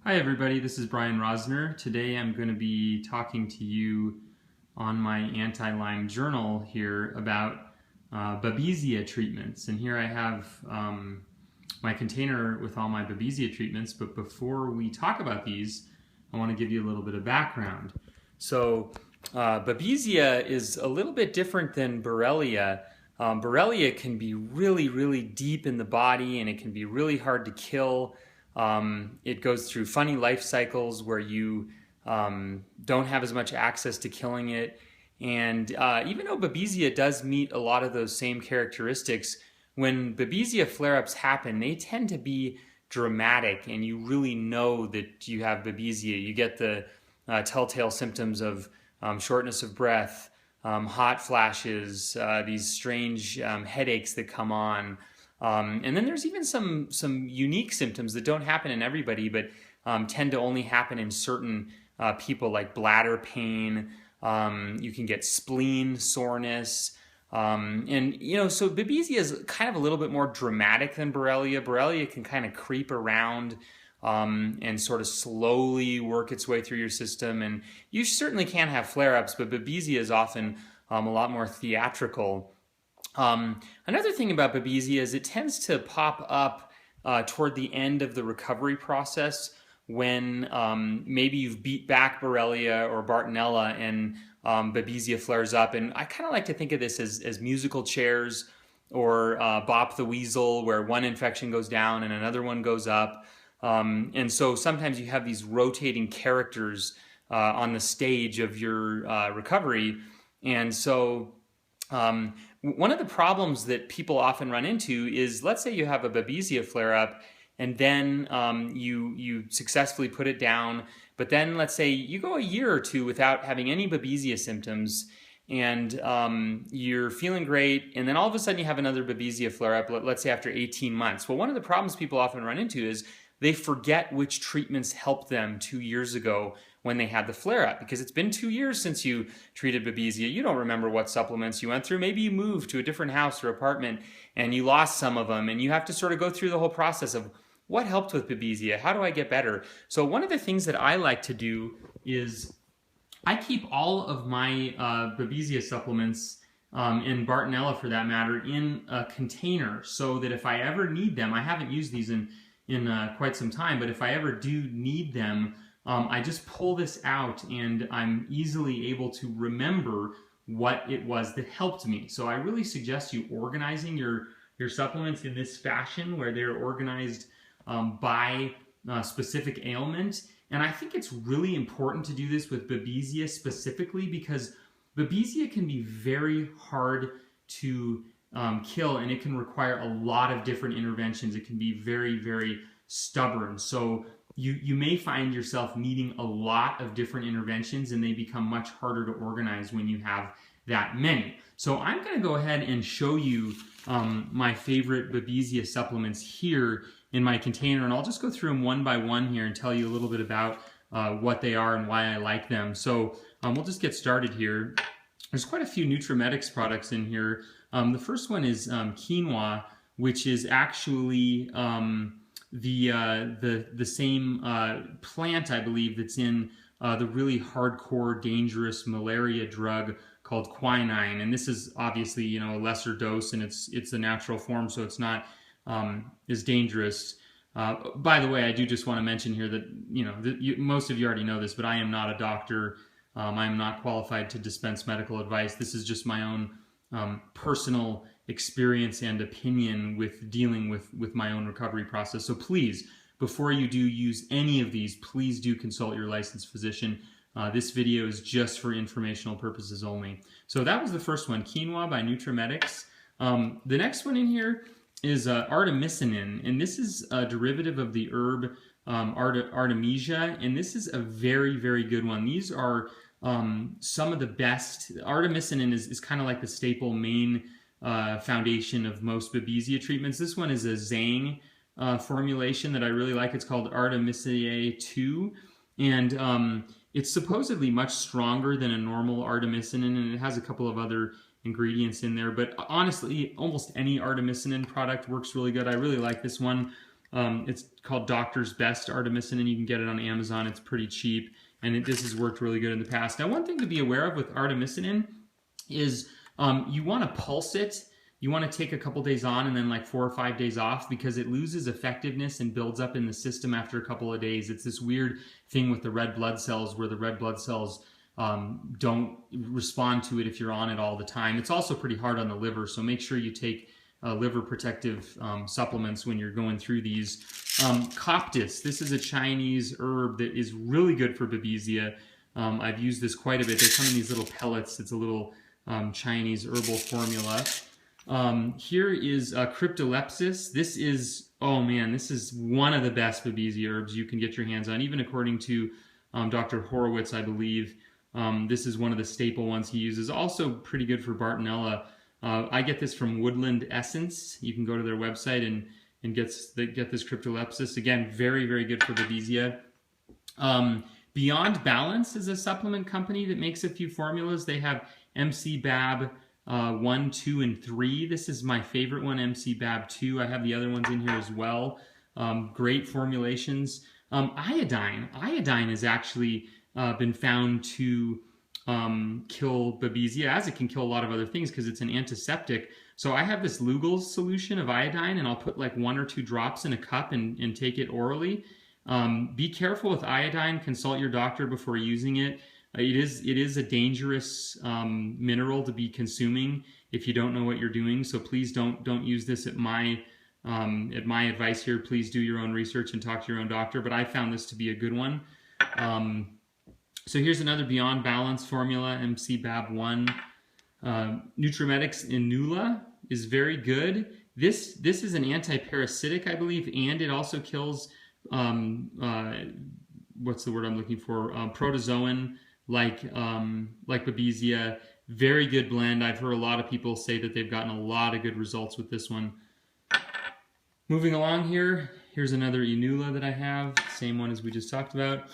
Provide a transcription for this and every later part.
Hi everybody, this is Bryan Rosner. Today I'm going to be talking to you on my anti-Lyme journal here about Babesia treatments. And here I have my container with all my Babesia treatments, but before we talk about these, I want to give you a little bit of background. So Babesia is a little bit different than Borrelia. Borrelia can be really deep in the body and it can be really hard to kill. It goes through funny life cycles where you don't have as much access to killing it. And even though Babesia does meet a lot of those same characteristics, when Babesia flare-ups happen, they tend to be dramatic and you really know that you have Babesia. You get the telltale symptoms of shortness of breath, hot flashes, these strange headaches that come on. And then there's even some unique symptoms that don't happen in everybody, but tend to only happen in certain people, like bladder pain. You can get spleen soreness. And, you know, so Babesia is kind of a little bit more dramatic than Borrelia. Borrelia can kind of creep around and sort of slowly work its way through your system. And you certainly can have flare-ups, but Babesia is often a lot more theatrical. Another thing about Babesia is it tends to pop up toward the end of the recovery process when maybe you've beat back Borrelia or Bartonella and Babesia flares up. And I kind of like to think of this as musical chairs or Bop the Weasel, where one infection goes down and another one goes up. And so sometimes you have these rotating characters on the stage of your recovery. And so one of the problems that people often run into is, let's say you have a Babesia flare-up and then you successfully put it down, but then let's say you go a year or two without having any Babesia symptoms and you're feeling great, and then all of a sudden you have another Babesia flare-up, let's say after 18 months. Well, one of the problems people often run into is they forget which treatments helped them 2 years ago when they had the flare-up, because it's been 2 years since you treated Babesia. You don't remember what supplements you went through. Maybe you moved to a different house or apartment and you lost some of them, and you have to sort of go through the whole process of what helped with Babesia? How do I get better? So one of the things that I like to do is I keep all of my Babesia supplements and Bartonella for that matter in a container, so that if I ever need them, I haven't used these in quite some time, but if I ever do need them, I just pull this out and I'm easily able to remember what it was that helped me. So I really suggest you organizing your supplements in this fashion, where they're organized by specific ailment. And I think it's really important to do this with Babesia specifically, because Babesia can be very hard to kill, and it can require a lot of different interventions. It can be very stubborn. So you may find yourself needing a lot of different interventions, and they become much harder to organize when you have that many. So I'm going to go ahead and show you my favorite Babesia supplements here in my container, and I'll just go through them one by one here and tell you a little bit about what they are and why I like them. So we'll just get started here. There's quite a few Nutramedix products in here. The first one is quinoa, which is actually the same plant, I believe, that's in the really hardcore, dangerous malaria drug called quinine. And this is obviously, you know, a lesser dose, and it's the natural form, so it's not as dangerous. By the way, I do just want to mention here that, you know, most of you already know this, but I am not a doctor. I am not qualified to dispense medical advice. This is just my own personal experience and opinion with dealing with my own recovery process. So please, before you do use any of these, please do consult your licensed physician. This video is just for informational purposes only. So that was the first one, quinoa by Nutramedix. The next one in here is Artemisinin, and this is a derivative of the herb Artemisia, and this is a very good one. These are some of the best. Artemisinin is kind of like the staple main foundation of most Babesia treatments. This one is a Zhang formulation that I really like. It's called Artemisia 2, and it's supposedly much stronger than a normal Artemisinin, and it has a couple of other ingredients in there. But honestly, almost any Artemisinin product works really good. I really like this one. It's called Doctor's Best Artemisinin. You can get it on Amazon. It's pretty cheap, and this has worked really good in the past. Now, one thing to be aware of with artemisinin is you want to pulse it. You want to take a couple days on and then like 4 or 5 days off, because it loses effectiveness and builds up in the system after a couple of days. It's this weird thing with the red blood cells where the red blood cells don't respond to it if you're on it all the time. It's also pretty hard on the liver, so make sure you take liver protective supplements when you're going through these. Coptis, this is a Chinese herb that is really good for Babesia. I've used this quite a bit. They come in these little pellets. It's a little Chinese herbal formula. Here is Cryptolepsis. This is, oh man, this is one of the best Babesia herbs you can get your hands on, even according to Dr. Horowitz, I believe. This is one of the staple ones he uses. Also pretty good for Bartonella. I get this from Woodland Essence. You can go to their website and get this Cryptolepsis. Again, very, very good for Babesia. Beyond Balance is a supplement company that makes a few formulas. They have MC-BAB 1, 2, and 3. This is my favorite one, MC-BAB 2. I have the other ones in here as well. Great formulations. Iodine. Iodine has actually been found to kill Babesia, as it can kill a lot of other things because it's an antiseptic. So I have this Lugol's solution of iodine, and I'll put like 1 or 2 drops in a cup and take it orally. Be careful with iodine. Consult your doctor before using it. It is a dangerous mineral to be consuming if you don't know what you're doing. So please don't use this at my advice here. Please do your own research and talk to your own doctor. But I found this to be a good one. So here's another Beyond Balance formula, MC-BAB 1. Nutrimetics Inula is very good. This is an anti-parasitic, I believe, and it also kills what's the word I'm looking for? Protozoan, like Babesia. Very good blend. I've heard a lot of people say that they've gotten a lot of good results with this one. Moving along here, here's another Inula that I have, same one as we just talked about.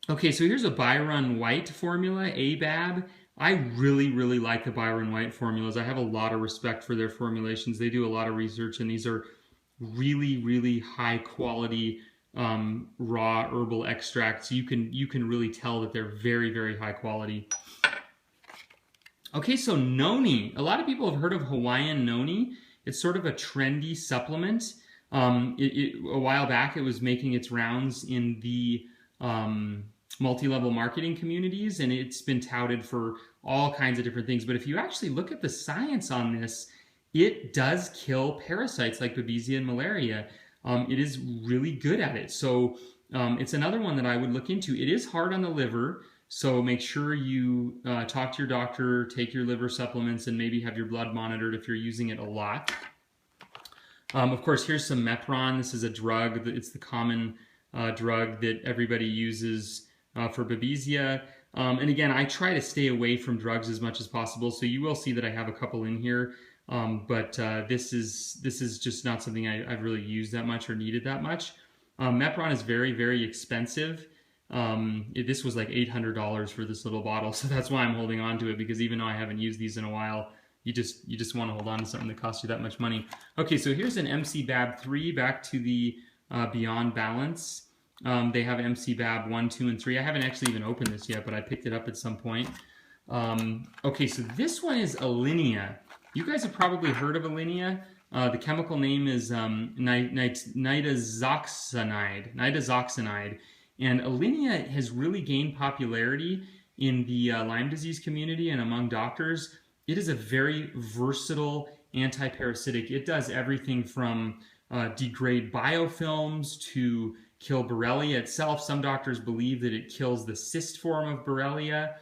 Okay, so here's a Byron White formula, ABAB. I really, really like the Byron White formulas. I have a lot of respect for their formulations. They do a lot of research, and these are really, really high quality raw herbal extracts. You can really tell that they're very, very high quality. Okay, so Noni. A lot of people have heard of Hawaiian Noni. It's sort of a trendy supplement. A while back, it was making its rounds in the multi-level marketing communities, and it's been touted for all kinds of different things. But if you actually look at the science on this, it does kill parasites like Babesia and malaria. It is really good at it. So it's another one that I would look into. It is hard on the liver, so make sure you talk to your doctor, take your liver supplements, and maybe have your blood monitored if you're using it a lot. Of course, here's some Mepron. This is a drug. It's the common drug that everybody uses for Babesia. And again, I try to stay away from drugs as much as possible, so you will see that I have a couple in here. But this is just not something I've really used that much or needed that much. Mepron is very, very expensive. This was like $800 for this little bottle, so that's why I'm holding on to it, because even though I haven't used these in a while, you just want to hold on to something that costs you that much money. Okay, so here's an MC-BAB 3, back to the Beyond Balance. They have MC-BAB 1, 2, and 3. I haven't actually even opened this yet, but I picked it up at some point. Okay, so this one is Alenia. You guys have probably heard of Alenia. The chemical name is nitazoxanide. And Alenia has really gained popularity in the Lyme disease community and among doctors. It is a very versatile anti-parasitic. It does everything from degrade biofilms to kill Borrelia itself. Some doctors believe that it kills the cyst form of Borrelia.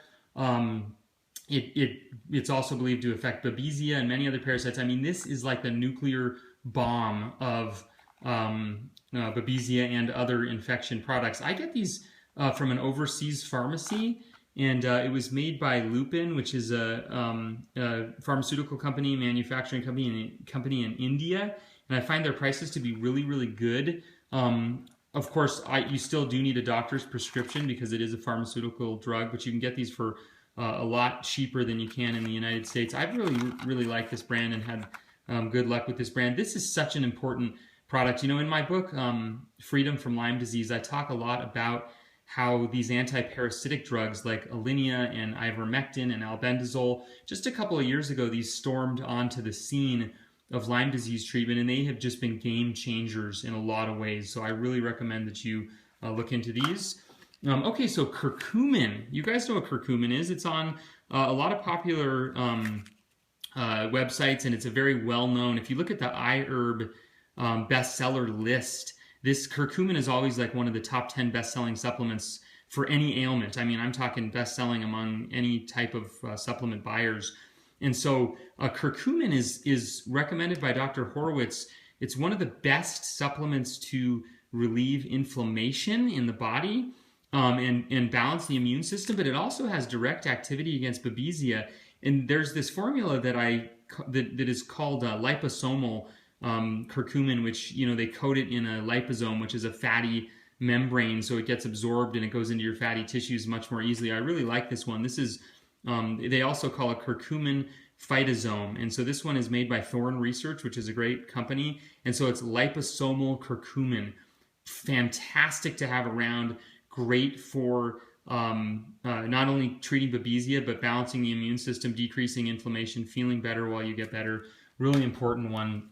It's also believed to affect Babesia and many other parasites. I mean, this is like the nuclear bomb of Babesia and other infection products. I get these from an overseas pharmacy, and it was made by Lupin, which is a pharmaceutical company, manufacturing company in India, and I find their prices to be really, really good. Of course, you still do need a doctor's prescription because it is a pharmaceutical drug, but you can get these for a lot cheaper than you can in the United States. I've really liked this brand and had good luck with this brand. This is such an important product. You know, in my book, Freedom from Lyme Disease, I talk a lot about how these anti-parasitic drugs like Alenia and ivermectin and albendazole, just a couple of years ago, these stormed onto the scene of Lyme disease treatment, and they have just been game changers in a lot of ways. So I really recommend that you look into these. Okay, so curcumin. You guys know what curcumin is. It's on a lot of popular websites, and it's a very well-known. If you look at the iHerb bestseller list, this curcumin is always like one of the top 10 best-selling supplements for any ailment. I mean, I'm talking best-selling among any type of supplement buyers. And so curcumin is recommended by Dr. Horowitz. It's one of the best supplements to relieve inflammation in the body and balance the immune system, but it also has direct activity against Babesia. And there's this formula that is called liposomal curcumin, which, you know, they coat it in a liposome, which is a fatty membrane, so it gets absorbed and it goes into your fatty tissues much more easily. I really like this one. This is they also call it curcumin phytosome, and so this one is made by Thorne Research, which is a great company, and so it's liposomal curcumin. Fantastic to have around, great for not only treating Babesia, but balancing the immune system, decreasing inflammation, feeling better while you get better. Really important one.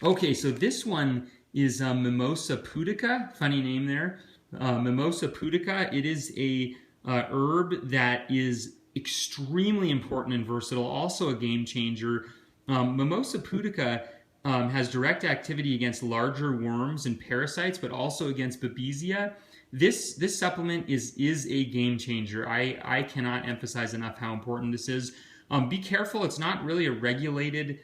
Okay, so this one is Mimosa Pudica. Funny name there. Mimosa Pudica. It is a herb that is extremely important and versatile, also a game changer. Mimosa Pudica has direct activity against larger worms and parasites, but also against Babesia. This supplement is a game changer. I cannot emphasize enough how important this is. Be careful, it's not really a regulated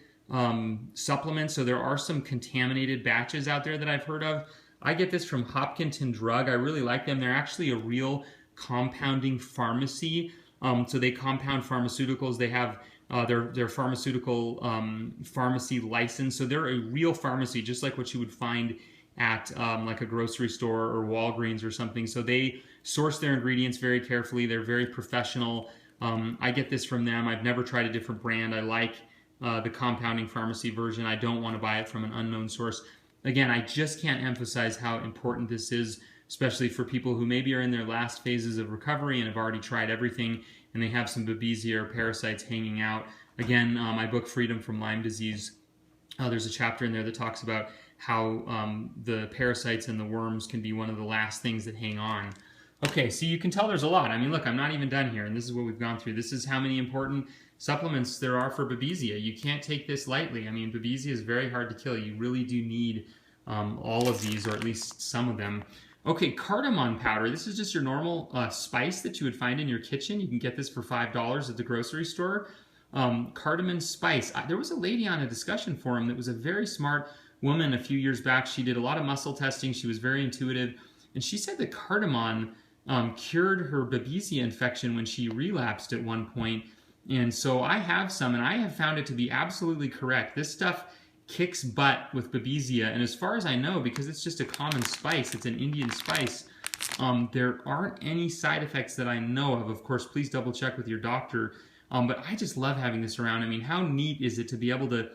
supplement, so there are some contaminated batches out there that I've heard of. I get this from Hopkinton Drug. I really like them. They're actually a real compounding pharmacy. So they compound pharmaceuticals. They have their pharmaceutical pharmacy license. So they're a real pharmacy, just like what you would find at like a grocery store or Walgreens or something. So they source their ingredients very carefully. They're very professional. I get this from them. I've never tried a different brand. I like the compounding pharmacy version. I don't want to buy it from an unknown source. Again, I just can't emphasize how important this is, especially for people who maybe are in their last phases of recovery and have already tried everything and they have some Babesia or parasites hanging out. Again, my book, Freedom from Lyme Disease, there's a chapter in there that talks about how the parasites and the worms can be one of the last things that hang on. Okay, so you can tell there's a lot. I mean, look, I'm not even done here, and this is what we've gone through. This is how many important supplements there are for Babesia. You can't take this lightly. I mean, Babesia is very hard to kill. You really do need all of these, or at least some of them. Okay, cardamom powder. This is just your normal spice that you would find in your kitchen. You can get this for $5 at the grocery store. Cardamom spice. There was a lady on a discussion forum that was a very smart woman a few years back. She did a lot of muscle testing. She was very intuitive. And she said that cardamom cured her Babesia infection when she relapsed at one point. And so I have some, and I have found it to be absolutely correct. This stuff kicks butt with Babesia, and as far as I know, because it's just a common spice, it's an Indian spice, there aren't any side effects that I know of. Of course, please double check with your doctor, but I just love having this around. I mean, how neat is it to be able to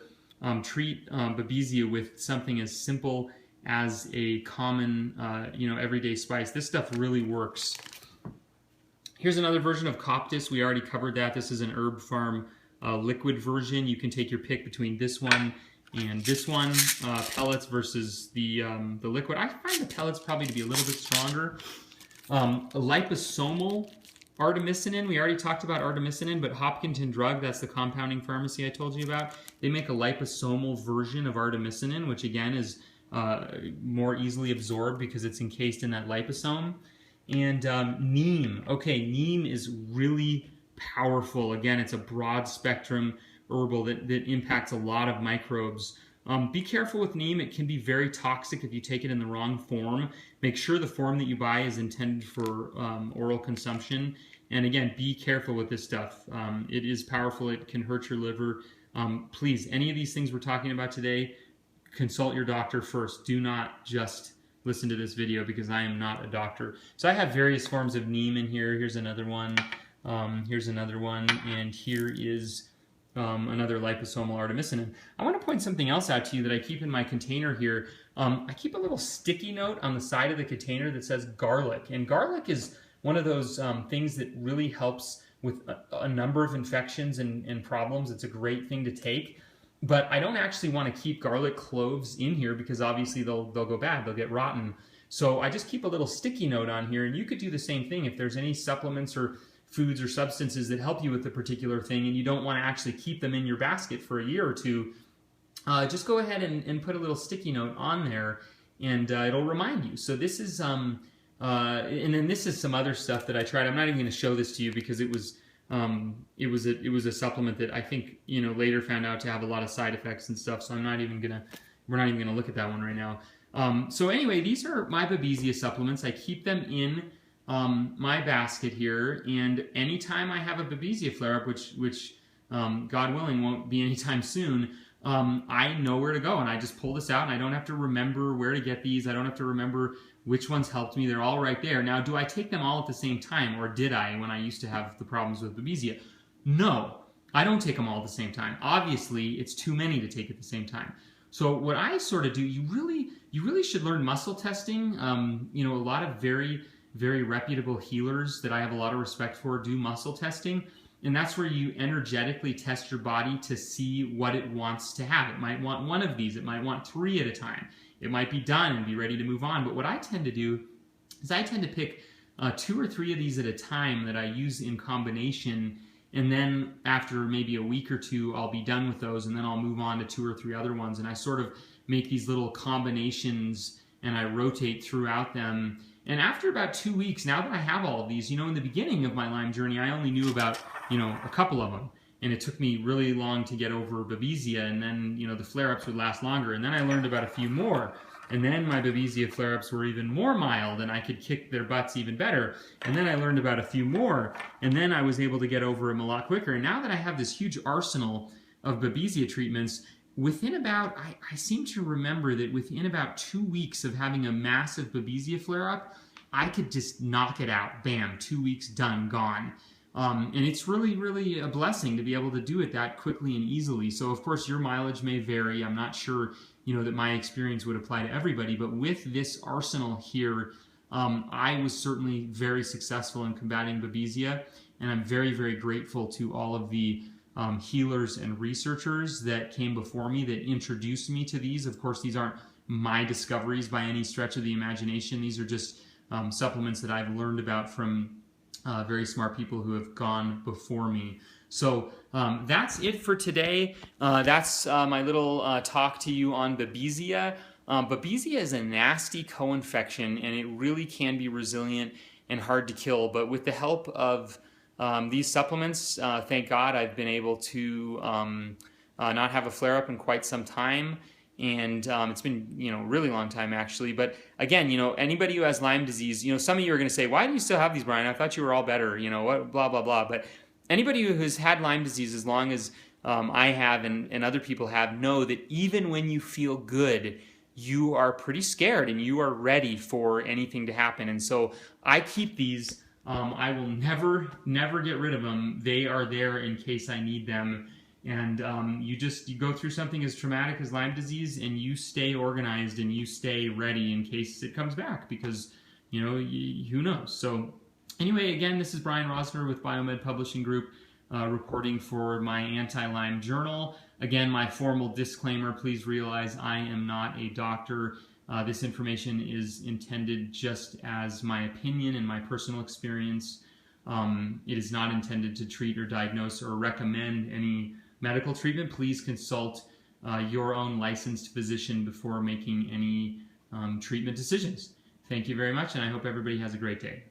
treat Babesia with something as simple as a common, everyday spice? This stuff really works. Here's another version of Coptis. We already covered that. This is an Herb Farm liquid version. You can take your pick between this one and this one, pellets versus the liquid. I find the pellets probably to be a little bit stronger. Liposomal Artemisinin. We already talked about Artemisinin, but Hopkinton Drug, that's the compounding pharmacy I told you about. They make a liposomal version of Artemisinin, which again is more easily absorbed because it's encased in that liposome. And neem. Okay, neem is really powerful. Again, it's a broad spectrum herbal that impacts a lot of microbes. Be careful with neem. It can be very toxic if you take it in the wrong form. Make sure the form that you buy is intended for oral consumption. And again, be careful with this stuff. It is powerful. It can hurt your liver. Please, any of these things we're talking about today, consult your doctor first. Do not just listen to this video because I am not a doctor. So I have various forms of neem in here. Here's another one. Here's another one. And here is another liposomal artemisinin. I want to point something else out to you that I keep in my container here. I keep a little sticky note on the side of the container that says garlic. And garlic is one of those things that really helps with a number of infections and problems. It's a great thing to take. But I don't actually want to keep garlic cloves in here because obviously they'll go bad, they'll get rotten. So I just keep a little sticky note on here, and you could do the same thing if there's any supplements or foods or substances that help you with a particular thing and you don't want to actually keep them in your basket for a year or two, just go ahead and put a little sticky note on there, and it'll remind you. So this is, and then this is some other stuff that I tried. I'm not even going to show this to you because it was a supplement that I think, you know, later found out to have a lot of side effects and stuff. So we're not even gonna look at that one right now. So anyway, these are my Babesia supplements. I keep them in my basket here, and anytime I have a Babesia flare-up, which God willing won't be anytime soon, I know where to go, and I just pull this out, and I don't have to remember where to get these. I don't have to remember which ones helped me. They're all right there. Now, do I take them all at the same time, or did I when I used to have the problems with Babesia? No, I don't take them all at the same time. Obviously, it's too many to take at the same time. So what I sort of do, you really should learn muscle testing. You know, a lot of very reputable healers that I have a lot of respect for do muscle testing, and that's where you energetically test your body to see what it wants to have. It might want one of these, it might want 3 at a time. It might be done and be ready to move on. But what I tend to do is I tend to pick 2 or 3 of these at a time that I use in combination, and then after maybe a week or 2, I'll be done with those, and then I'll move on to 2 or 3 other ones. And I sort of make these little combinations, and I rotate throughout them. And after about 2 weeks, now that I have all of these, you know, in the beginning of my Lyme journey, I only knew about, you know, a couple of them. And it took me really long to get over Babesia, and then, you know, the flare-ups would last longer. And then I learned about a few more. And then my Babesia flare-ups were even more mild, and I could kick their butts even better. And then I learned about a few more, and then I was able to get over them a lot quicker. And now that I have this huge arsenal of Babesia treatments, within about, I seem to remember that within about 2 weeks of having a massive Babesia flare-up, I could just knock it out. Bam, 2 weeks, done, gone. And it's really a blessing to be able to do it that quickly and easily. So of course your mileage may vary. I'm not sure, you know, that my experience would apply to everybody, but with this arsenal here, I was certainly very successful in combating Babesia, and I'm very grateful to all of the healers and researchers that came before me that introduced me to these. Of course, these aren't my discoveries by any stretch of the imagination. These are just supplements that I've learned about from very smart people who have gone before me. So that's it for today. That's my little talk to you on Babesia. Babesia is a nasty co-infection, and it really can be resilient and hard to kill. But with the help of these supplements, thank God, I've been able to not have a flare-up in quite some time. And it's been, you know, a really long time actually. But again, you know, anybody who has Lyme disease, you know, some of you are going to say, why do you still have these, Brian? I thought you were all better, you know, what, blah, blah, blah. But anybody who has had Lyme disease as long as I have and other people have know that even when you feel good, you are pretty scared and you are ready for anything to happen. And so I keep these. I will never get rid of them. They are there in case I need them. And you go through something as traumatic as Lyme disease, and you stay organized and you stay ready in case it comes back, because, you know, who knows. So anyway, again, this is Bryan Rosner with Biomed Publishing Group, reporting for my anti-Lyme journal. Again, my formal disclaimer, please realize I am not a doctor. This information is intended just as my opinion and my personal experience. It is not intended to treat or diagnose or recommend any medical treatment. Please consult your own licensed physician before making any treatment decisions. Thank you very much, and I hope everybody has a great day.